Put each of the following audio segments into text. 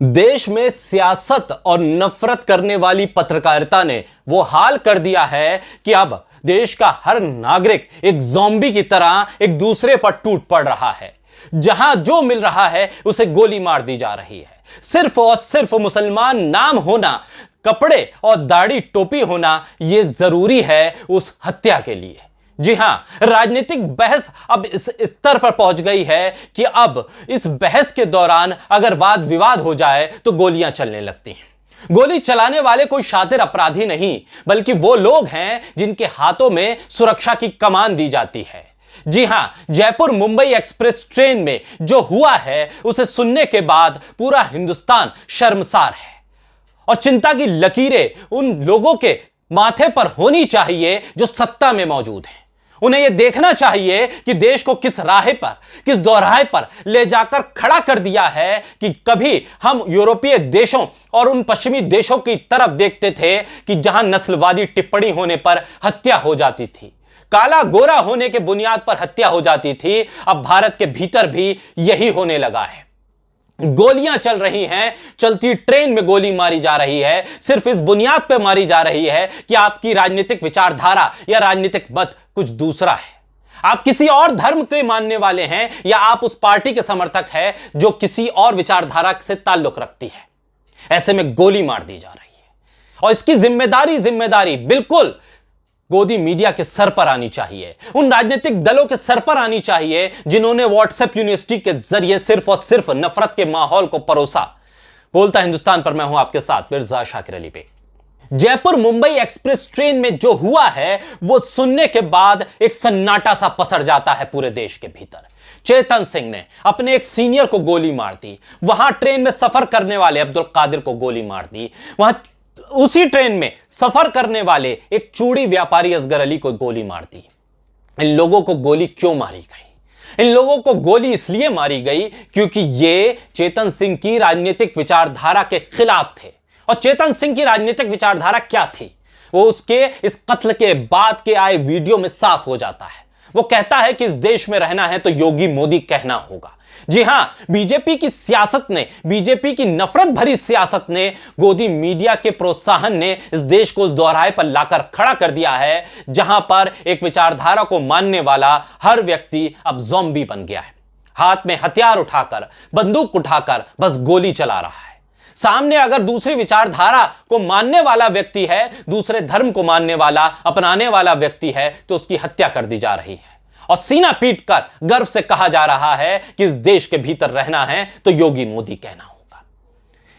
देश में सियासत और नफरत करने वाली पत्रकारिता ने वो हाल कर दिया है कि अब देश का हर नागरिक एक ज़ॉम्बी की तरह एक दूसरे पर टूट पड़ रहा है। जहां जो मिल रहा है उसे गोली मार दी जा रही है। सिर्फ और सिर्फ मुसलमान नाम होना, कपड़े और दाढ़ी टोपी होना यह जरूरी है उस हत्या के लिए। जी हां, राजनीतिक बहस अब इस स्तर पर पहुंच गई है कि अब इस बहस के दौरान अगर वाद विवाद हो जाए तो गोलियां चलने लगती हैं। गोली चलाने वाले कोई शातिर अपराधी नहीं, बल्कि वो लोग हैं जिनके हाथों में सुरक्षा की कमान दी जाती है। जी हां, जयपुर मुंबई एक्सप्रेस ट्रेन में जो हुआ है उसे सुनने के बाद पूरा हिंदुस्तान शर्मसार है और चिंता की लकीरें उन लोगों के माथे पर होनी चाहिए जो सत्ता में मौजूद हैं। उन्हें यह देखना चाहिए कि देश को किस राह पर, किस दोराहे पर ले जाकर खड़ा कर दिया है कि कभी हम यूरोपीय देशों और उन पश्चिमी देशों की तरफ देखते थे कि जहां नस्लवादी टिप्पणी होने पर हत्या हो जाती थी, काला गोरा होने के बुनियाद पर हत्या हो जाती थी। अब भारत के भीतर भी यही होने लगा है। गोलियां चल रही हैं, चलती ट्रेन में गोली मारी जा रही है, सिर्फ इस बुनियाद पर मारी जा रही है कि आपकी राजनीतिक विचारधारा या राजनीतिक मत कुछ दूसरा है। आप किसी और धर्म के मानने वाले हैं या आप उस पार्टी के समर्थक हैं जो किसी और विचारधारा से ताल्लुक रखती है। ऐसे में गोली मार दी जा रही है और इसकी जिम्मेदारी बिल्कुल गोदी मीडिया के सर पर आनी चाहिए, उन राजनीतिक दलों के सर पर आनी चाहिए जिन्होंने व्हाट्सएप यूनिवर्सिटी के जरिए सिर्फ और सिर्फ नफरत के माहौल को परोसा। बोलता हिंदुस्तान पर मैं हूं आपके साथ मिर्जा शाकिर अली पे। जयपुर मुंबई एक्सप्रेस ट्रेन में जो हुआ है वो सुनने के बाद एक सन्नाटा सा पसर जाता है पूरे देश के भीतर। चेतन सिंह ने अपने एक सीनियर को गोली मार दी, वहां ट्रेन में सफर करने वाले अब्दुल कादिर को गोली मार दी, वहां उसी ट्रेन में सफर करने वाले एक चूड़ी व्यापारी असगर अली को गोली मार दी। इन लोगों को गोली क्यों मारी गई? इन लोगों को गोली इसलिए मारी गई क्योंकि ये चेतन सिंह की राजनीतिक विचारधारा के खिलाफ थे। और चेतन सिंह की राजनीतिक विचारधारा क्या थी वो उसके इस कत्ल के बाद के आए वीडियो में साफ हो जाता है। वो कहता है कि इस देश में रहना है तो योगी मोदी कहना होगा। जी हां, बीजेपी की सियासत ने, बीजेपी की नफरत भरी सियासत ने, गोदी मीडिया के प्रोत्साहन ने इस देश को उस दोराहे पर लाकर खड़ा कर दिया है जहां पर एक विचारधारा को मानने वाला हर व्यक्ति अब ज़ॉम्बी बन गया है। हाथ में हथियार उठाकर, बंदूक उठाकर बस गोली चला रहा है। सामने अगर दूसरी विचारधारा को मानने वाला व्यक्ति है, दूसरे धर्म को मानने वाला, अपनाने वाला व्यक्ति है, तो उसकी हत्या कर दी जा रही है और सीना पीटकर गर्व से कहा जा रहा है कि इस देश के भीतर रहना है तो योगी मोदी कहना होगा।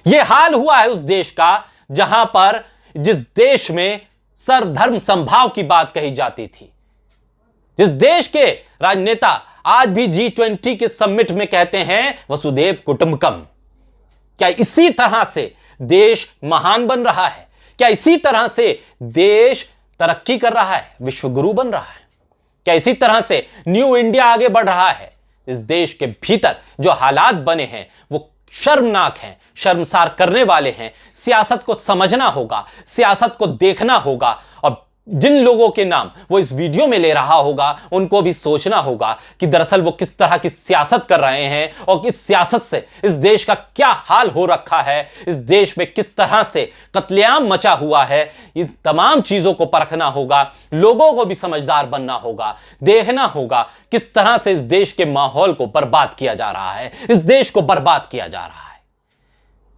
यह हाल हुआ है उस देश का जहां पर जिस देश में सर्वधर्म समभाव की बात कही जाती थी, जिस देश के राजनेता आज भी G20 के समिट में कहते हैं वसुधैव कुटुंबकम। क्या इसी तरह से देश महान बन रहा है? क्या इसी तरह से देश तरक्की कर रहा है, विश्वगुरु बन रहा है? क्या इसी तरह से न्यू इंडिया आगे बढ़ रहा है? इस देश के भीतर जो हालात बने हैं वो शर्मनाक हैं, शर्मसार करने वाले हैं। सियासत को समझना होगा, सियासत को देखना होगा और जिन लोगों के नाम वो इस वीडियो में ले रहा होगा उनको भी सोचना होगा कि दरअसल वो किस तरह की सियासत कर रहे हैं और इस सियासत से इस देश का क्या हाल हो रखा है, इस देश में किस तरह से कत्लेआम मचा हुआ है। इन तमाम चीजों को परखना होगा, लोगों को भी समझदार बनना होगा, देखना होगा किस तरह से इस देश के माहौल को बर्बाद किया जा रहा है, इस देश को बर्बाद किया जा रहा है।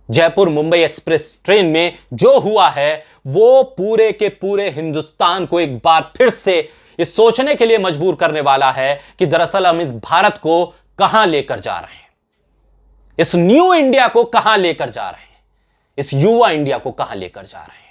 जयपुर मुंबई एक्सप्रेस ट्रेन में जो हुआ है वो पूरे के पूरे हिंदुस्तान को एक बार फिर से ये सोचने के लिए मजबूर करने वाला है कि दरअसल हम इस भारत को कहां लेकर जा रहे हैं, इस न्यू इंडिया को कहां लेकर जा रहे हैं, इस युवा इंडिया को कहां लेकर जा रहे हैं।